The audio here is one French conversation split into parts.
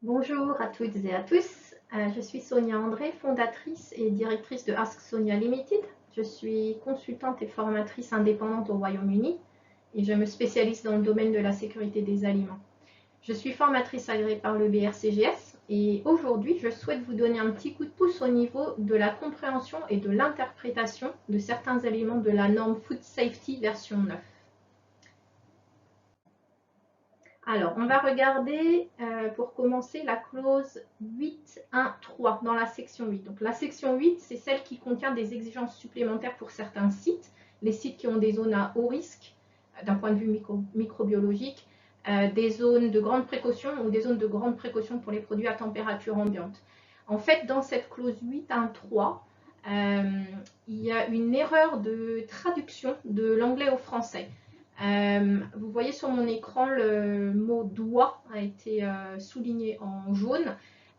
Bonjour à toutes et à tous. Je suis Sonia André, fondatrice et directrice de Ask Sonia Limited. Je suis consultante et formatrice indépendante au Royaume-Uni et je me spécialise dans le domaine de la sécurité des aliments. Je suis formatrice agréée par le BRCGS et aujourd'hui, je souhaite vous donner un petit coup de pouce au niveau de la compréhension et de l'interprétation de certains éléments de la norme Food Safety version 9. Alors, on va regarder pour commencer la clause 8.1.3 dans la section 8. Donc, la section 8, c'est celle qui contient des exigences supplémentaires pour certains sites, les sites qui ont des zones à haut risque d'un point de vue microbiologique, des zones de grande précaution ou des zones de grande précaution pour les produits à température ambiante. En fait, dans cette clause 8.1.3, il y a une erreur de traduction de l'anglais au français. Vous voyez sur mon écran, le mot doit a été souligné en jaune.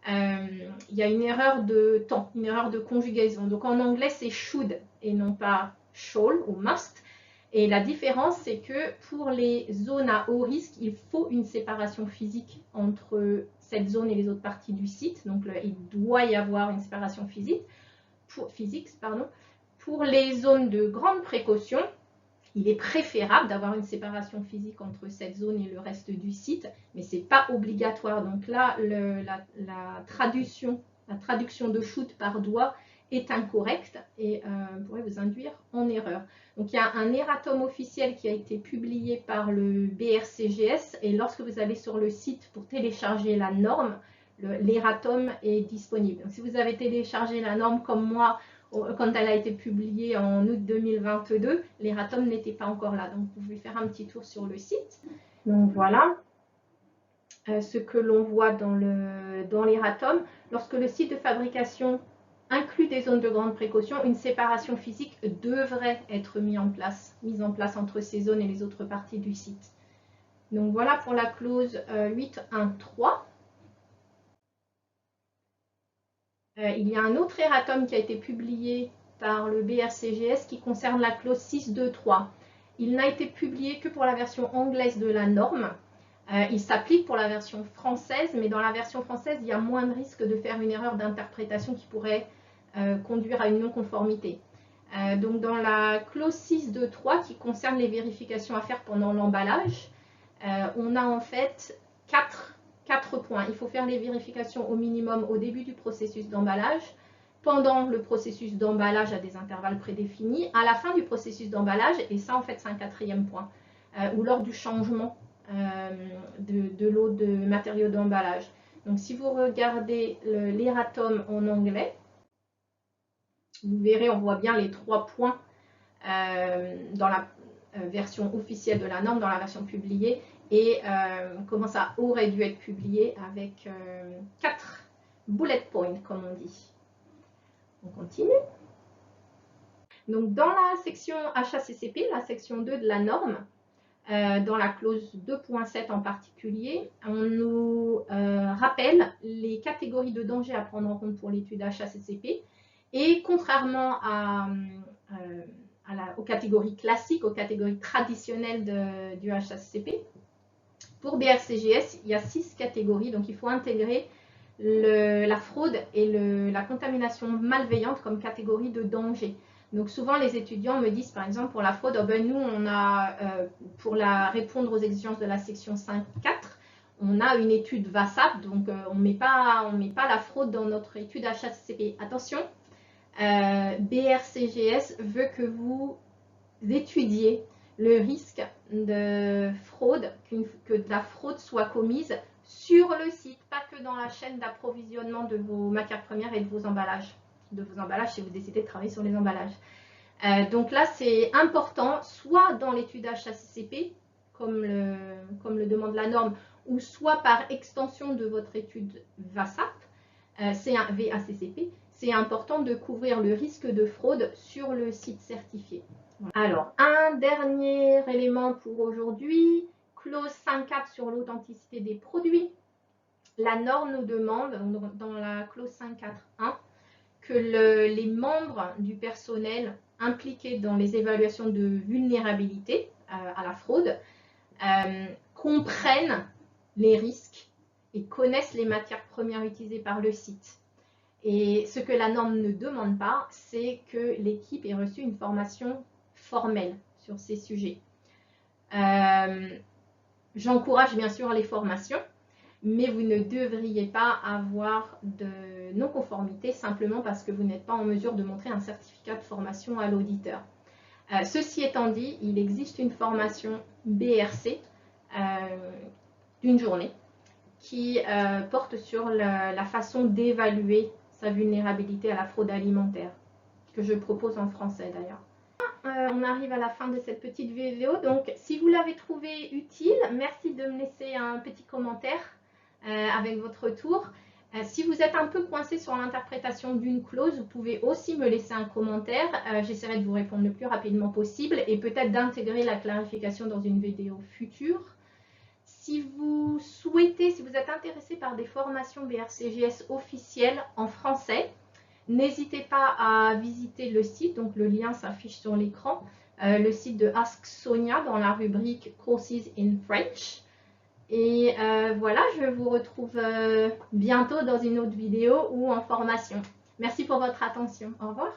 Il y a une erreur de temps, une erreur de conjugaison. Donc en anglais, c'est should et non pas shall ou must. Et la différence, c'est que pour les zones à haut risque, il faut une séparation physique entre cette zone et les autres parties du site. Donc il doit y avoir une séparation physique. Pour les zones de grande précaution, il est préférable d'avoir une séparation physique entre cette zone et le reste du site, mais ce n'est pas obligatoire. Donc là, la traduction de shoot par doigt est incorrecte et pourrait vous induire en erreur. Donc il y a un erratum officiel qui a été publié par le BRCGS et lorsque vous allez sur le site pour télécharger la norme, l'erratum est disponible. Donc si vous avez téléchargé la norme comme moi, quand elle a été publiée en août 2022, l'erratum n'était pas encore là. Donc, vous pouvez faire un petit tour sur le site. Donc, voilà ce que l'on voit dans l'erratum. Lorsque le site de fabrication inclut des zones de grande précaution, une séparation physique devrait être mise en place entre ces zones et les autres parties du site. Donc, voilà pour la clause 8.1.3. Il y a un autre erratum qui a été publié par le BRCGS qui concerne la clause 6.2.3. Il n'a été publié que pour la version anglaise de la norme. Il s'applique pour la version française, mais dans la version française, il y a moins de risque de faire une erreur d'interprétation qui pourrait conduire à une non-conformité. Donc dans la clause 6.2.3 qui concerne les vérifications à faire pendant l'emballage, on a en fait 4 points. Il faut faire les vérifications au minimum au début du processus d'emballage, pendant le processus d'emballage à des intervalles prédéfinis, à la fin du processus d'emballage, et ça en fait c'est un 4e point, ou lors du changement de l'eau de matériaux d'emballage. Donc si vous regardez l'erratum en anglais, vous verrez, on voit bien les 3 points dans la version officielle de la norme, dans la version publiée, et comment ça aurait dû être publié avec 4 bullet points, comme on dit. On continue. Donc, dans la section HACCP, la section 2 de la norme, dans la clause 2.7 en particulier, on nous rappelle les catégories de danger à prendre en compte pour l'étude HACCP. Et contrairement aux catégories classiques, aux catégories traditionnelles du HACCP, pour BRCGS, il y a 6 catégories, donc il faut intégrer la fraude et la contamination malveillante comme catégorie de danger. Donc souvent les étudiants me disent par exemple pour la fraude, oh ben nous on a, pour répondre aux exigences de la section 5.4, on a une étude VASAP, donc on ne met pas la fraude dans notre étude HACCP. Attention, BRCGS veut que vous étudiez le risque de fraude, que la fraude soit commise sur le site, pas que dans la chaîne d'approvisionnement de vos matières premières et de vos emballages si vous décidez de travailler sur les emballages. Donc là, c'est important, soit dans l'étude HACCP, comme le demande la norme, ou soit par extension de votre étude VASAP, VACCP, c'est important de couvrir le risque de fraude sur le site certifié. Alors, un dernier élément pour aujourd'hui, clause 5.4 sur l'authenticité des produits. La norme nous demande, dans la clause 5.4.1, que les membres du personnel impliqués dans les évaluations de vulnérabilité à la fraude comprennent les risques et connaissent les matières premières utilisées par le site. Et ce que la norme ne demande pas, c'est que l'équipe ait reçu une formation formelle sur ces sujets. J'encourage bien sûr les formations, mais vous ne devriez pas avoir de non-conformité simplement parce que vous n'êtes pas en mesure de montrer un certificat de formation à l'auditeur. Ceci étant dit, il existe une formation BRC d'une journée qui porte sur la façon d'évaluer sa vulnérabilité à la fraude alimentaire, que je propose en français d'ailleurs. On arrive à la fin de cette petite vidéo, donc si vous l'avez trouvé utile, merci de me laisser un petit commentaire avec votre retour. Si vous êtes un peu coincé sur l'interprétation d'une clause, vous pouvez aussi me laisser un commentaire. J'essaierai de vous répondre le plus rapidement possible et peut-être d'intégrer la clarification dans une vidéo future. Si vous souhaitez, si vous êtes intéressé par des formations BRCGS officielles en français, n'hésitez pas à visiter le site, donc le lien s'affiche sur l'écran, le site de Ask Sonia dans la rubrique Courses in French. Et voilà, je vous retrouve bientôt dans une autre vidéo ou en formation. Merci pour votre attention. Au revoir.